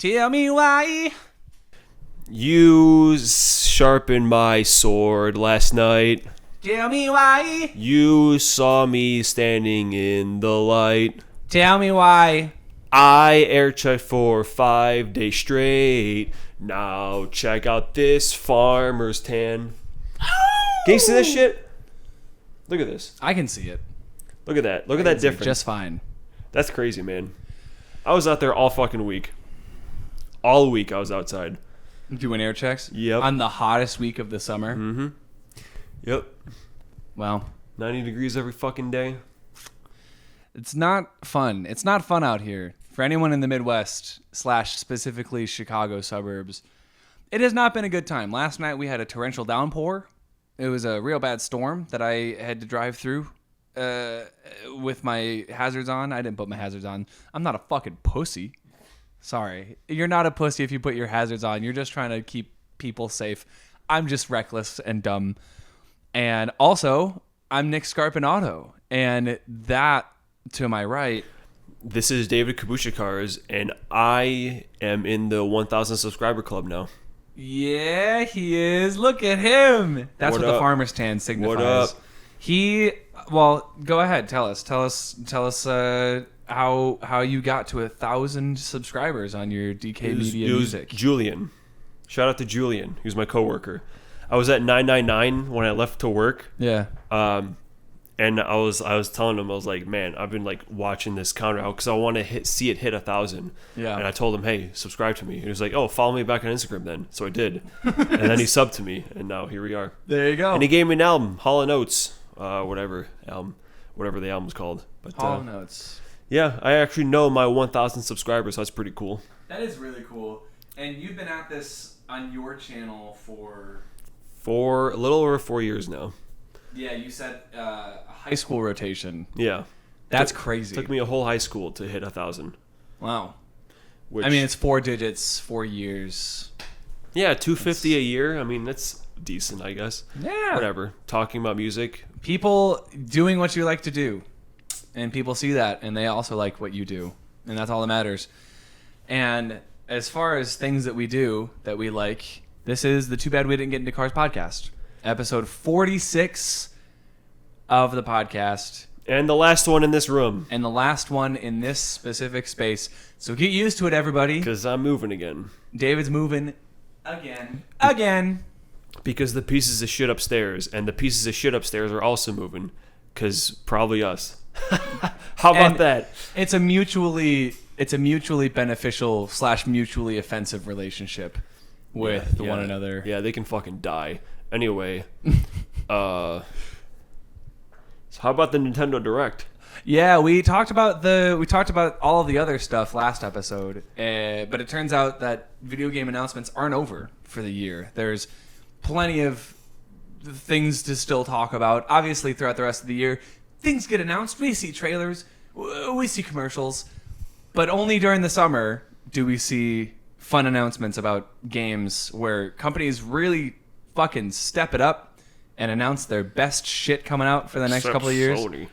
Tell me why. You sharpened my sword last night. Tell me why. You saw me standing in the light. Tell me why. I air checked for 5 days straight. Now check out this farmer's tan. Can you see this shit? Look at this. I can see it. Look at that. Look at that difference. Just fine. That's crazy, man. I was out there all fucking week. All week I was outside. Doing air checks? Yep. On the hottest week of the summer? Mm-hmm. Yep. Well, 90 degrees every fucking day. it's not fun. It's not fun out here. For anyone in the Midwest / specifically Chicago suburbs, it has not been a good time. Last night we had a torrential downpour. It was a real bad storm that I had to drive through with my hazards on. I didn't put my hazards on. I'm not a fucking pussy. Sorry. You're not a pussy if you put your hazards on. You're just trying to keep people safe. I'm just reckless and dumb. And also, I'm Nick Scarpinato. And that, to my right... This is David Kabushikars, and I am in the 1,000 subscriber club now. Yeah, he is. Look at him. That's what the farmer's tan signifies. What up? Well, go ahead. Tell us how you got to 1,000 subscribers on your DK Media Music. Julian. Shout out to Julian. He was my coworker. I was at 999 when I left to work. Yeah. And I was telling him, I was like, man, I've been like watching this counter out because I want to see it hit 1,000. Yeah. And I told him, hey, subscribe to me. He was like, oh, follow me back on Instagram then. So I did. And then he subbed to me, and now here we are. There you go. And he gave me an album, Hall & Oates, whatever the album's called. But Hall & Oates. Yeah, I actually know my 1,000 subscribers. So that's pretty cool. That is really cool. And you've been at this on your channel for a little over 4 years now. Yeah, you said a high school rotation. Yeah. That's crazy. Took me a whole high school to hit 1,000. Wow. Which, I mean, it's 4 digits, 4 years. Yeah, $250 a year. I mean, that's decent, I guess. Yeah. Whatever. Talking about music. People doing what you like to do. And people see that, and they also like what you do. And that's all that matters. And as far as things that we do that we like, this is the Too Bad We Didn't Get Into Cars podcast. Episode 46 of the podcast. And the last one in this room. And the last one in this specific space. So get used to it, everybody. Because I'm moving again. David's moving again. Because the pieces of shit upstairs and the pieces of shit upstairs are also moving. Because probably us. How about that? It's a mutually beneficial / mutually offensive relationship with one another. Yeah, they can fucking die. Anyway, so how about the Nintendo Direct? Yeah, we talked about all of the other stuff last episode, but it turns out that video game announcements aren't over for the year. There's plenty of things to still talk about. Obviously, throughout the rest of the year, things get announced. We see trailers, we see commercials, but only during the summer do we see fun announcements about games where companies really fucking step it up and announce their best shit coming out for the next couple of years. Sony.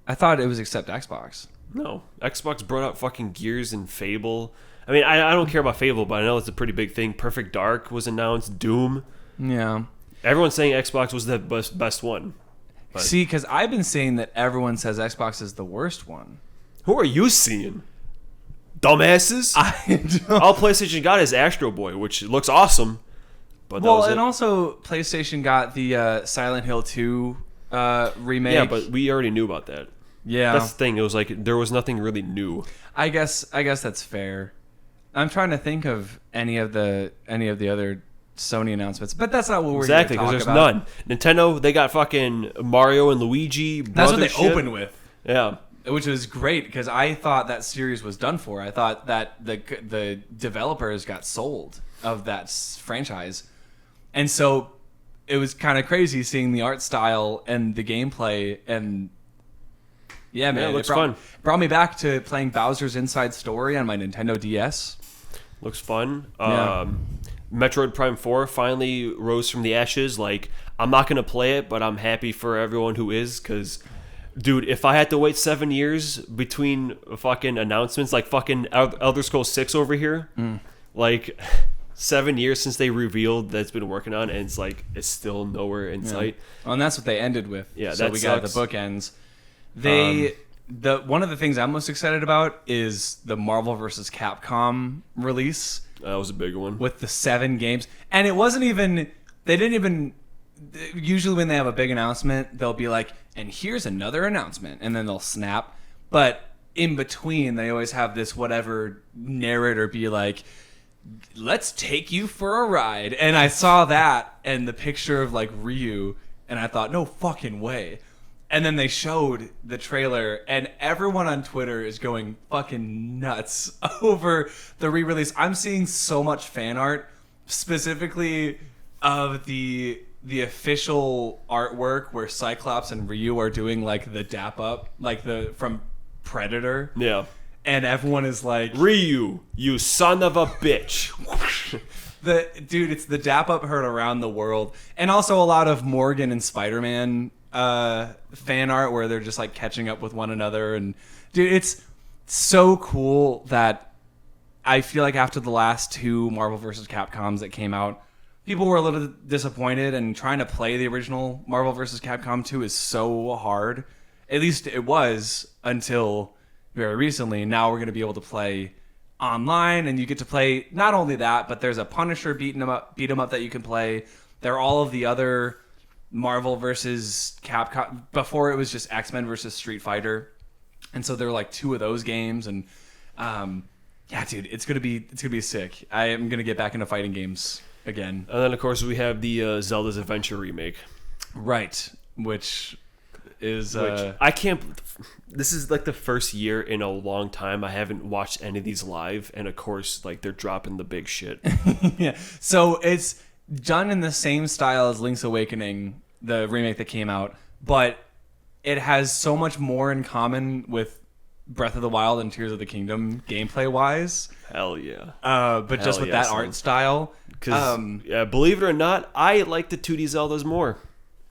I thought it was except Xbox. No, Xbox brought out fucking Gears and Fable. I mean, I don't care about Fable, but I know it's a pretty big thing. Perfect Dark was announced. Doom. Yeah. Everyone's saying Xbox was the best one. But See, because I've been saying that everyone says Xbox is the worst one. who are you seeing? Dumbasses? All PlayStation got is Astro Boy, which looks awesome. But that was and it. also PlayStation got the Silent Hill 2 remake. Yeah, but we already knew about that. Yeah. That's the thing. It was like there was nothing really new. I guess that's fair. I'm trying to think of any of the other Sony announcements, but that's not what we're Exactly, because there's none. Nintendo, they got fucking Mario and Luigi. That's what they shit. opened with. Yeah. Which was great because I thought that series was done for. I thought that the developers got sold of that franchise. And so it was kind of crazy seeing the art style and the gameplay. And yeah, man, it looks fun. Brought me back to playing Bowser's Inside Story on my Nintendo DS. Looks fun. Yeah. Metroid Prime 4 finally rose from the ashes. Like, I'm not going to play it, but I'm happy for everyone who is, because Dude, if I had to wait 7 years between fucking announcements, like fucking Elder Scrolls 6 over here, like 7 years since they revealed that it's been working on, and it's still nowhere in sight. Well, and that's what they ended with. Yeah, so that we got the sucks. bookends. One of the things I'm most excited about is the Marvel vs. Capcom release That was a big one. with the 7 games, and it wasn't even. They didn't even. Usually, when they have a big announcement, they'll be like, "And here's another announcement," and then they'll snap. But in between, they always have this whatever narrator be like, "Let's take you for a ride." And I saw that and the picture of like Ryu, and I thought, no fucking way. And then they showed the trailer, and everyone on Twitter is going fucking nuts over the re-release. I'm seeing so much fan art, specifically of the official artwork where Cyclops and Ryu are doing like the dap up, like the from Predator. Yeah. And everyone is like, Ryu, you son of a bitch. It's the dap up heard around the world, and also a lot of Morgan and Spider-Man fan art where they're just like catching up with one another. And dude, it's so cool that I feel like after the last 2 Marvel vs. Capcoms that came out, people were a little disappointed, and trying to play the original Marvel vs. Capcom 2 is so hard. At least it was until very recently. Now we're going to be able to play online, and you get to play not only that, but there's a Punisher beat 'em up that you can play. There are all of the other Marvel versus Capcom. Before it was just X-Men versus Street Fighter, and so there are like 2 of those games. And yeah, dude, it's gonna be sick. I am gonna get back into fighting games again. And then, of course, we have the Zelda's Adventure remake. Right, which is Which I can't. This is like the first year in a long time I haven't watched any of these live, and of course, like they're dropping the big shit. yeah. So it's done in the same style as Link's Awakening, the remake that came out, but it has so much more in common with Breath of the Wild and Tears of the Kingdom gameplay wise. Hell yeah! But just with that art style, because believe it or not, I like the 2D Zeldas more.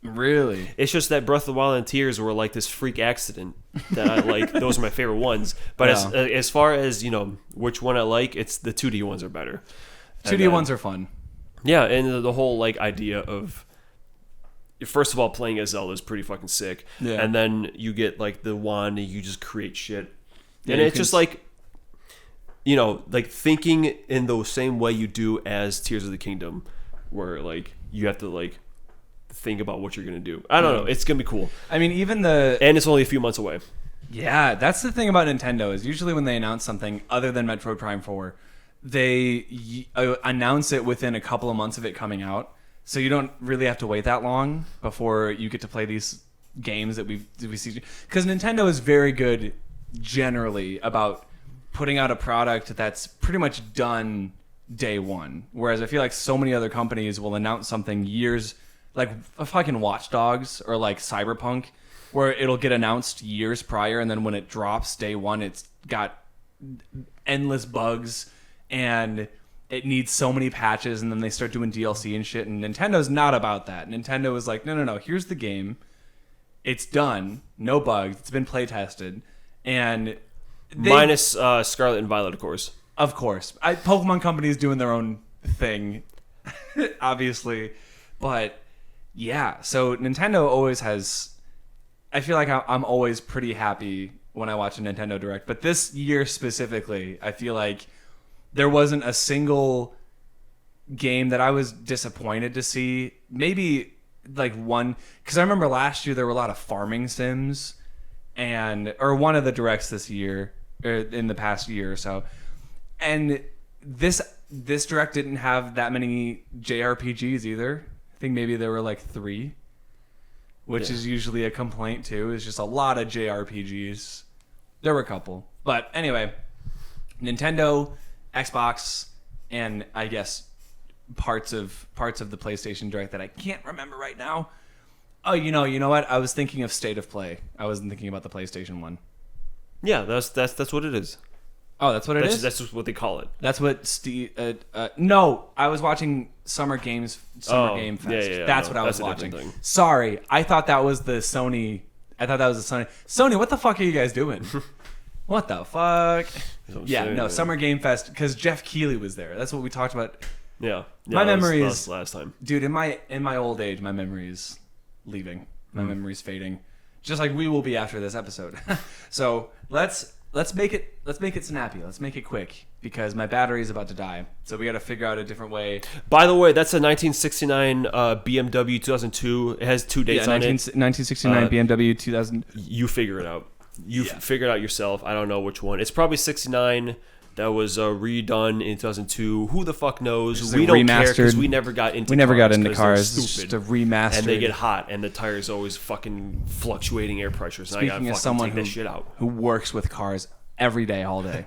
Really, it's just that Breath of the Wild and Tears were like this freak accident that I like. Those are my favorite ones. But as far as which one I like, it's the 2D ones are better. 2D ones are fun. Yeah, and the whole like idea of, first of all, playing as Zelda is pretty fucking sick. Yeah. And then you get like the wand and you just create shit. Yeah, and it's just like, like thinking in the same way you do as Tears of the Kingdom, where like you have to like think about what you're gonna do. I don't know. It's gonna be cool. I mean, and it's only a few months away. Yeah, that's the thing about Nintendo is usually when they announce something other than Metroid Prime 4, they announce it within a couple of months of it coming out. So you don't really have to wait that long before you get to play these games that we see. Because Nintendo is very good generally about putting out a product that's pretty much done day one. Whereas I feel like so many other companies will announce something years, like a fucking Watch Dogs or like Cyberpunk, where it'll get announced years prior, and then when it drops day one, it's got endless bugs and it needs so many patches, and then they start doing DLC and shit. And Nintendo's not about that. Nintendo is like, no, here's the game. It's done, no bugs. It's been play tested, and minus Scarlet and Violet, of course. Of course, Pokemon Company is doing their own thing, obviously, but yeah. So Nintendo always has. I feel like I'm always pretty happy when I watch a Nintendo Direct, but this year specifically, I feel like there wasn't a single game that I was disappointed to see. Maybe like one, because I remember last year there were a lot of farming sims, or one of the Directs this year, or in the past year or so, and this Direct didn't have that many JRPGs either. I think maybe there were like 3. Which is usually a complaint too. It's just a lot of JRPGs. There were a couple, but anyway, Nintendo, Xbox, and I guess parts of the PlayStation Direct that I can't remember right now. Oh, you know what? I was thinking of State of Play. I wasn't thinking about the PlayStation one. Yeah, that's what it is. Oh, that's what it is? That's just what they call it. That's what Steve... no, I was watching Summer Game Fest. Yeah, That's what I was watching. Sorry, I thought that was the Sony I thought that was a Sony. Sony, what the fuck are you guys doing? What the fuck? what I'm Yeah, saying, no, man. Summer Game Fest because Jeff Keighley was there. That's what we talked about. Yeah. My that was- memory that is- was last time. Dude, in my old age, my memory is leaving. My memory's fading. Just like we will be after this episode. So let's make it snappy. Let's make it quick because my battery is about to die. So we got to figure out a different way. By the way, that's a 1969 BMW 2002. It has 2 dates on it. 1969 BMW 2000. You figure it out. Figure it out yourself. I don't know which one. It's probably 69. That was redone in 2002. Who the fuck knows? It's We like don't care because remastered. we never got into We never got cars into 'cause they're cars. It's just stupid. a remastered. And they get hot, and the tires always fucking fluctuating air pressures. And I Speaking gotta of fucking someone take that shit out. who works with cars every day, all day.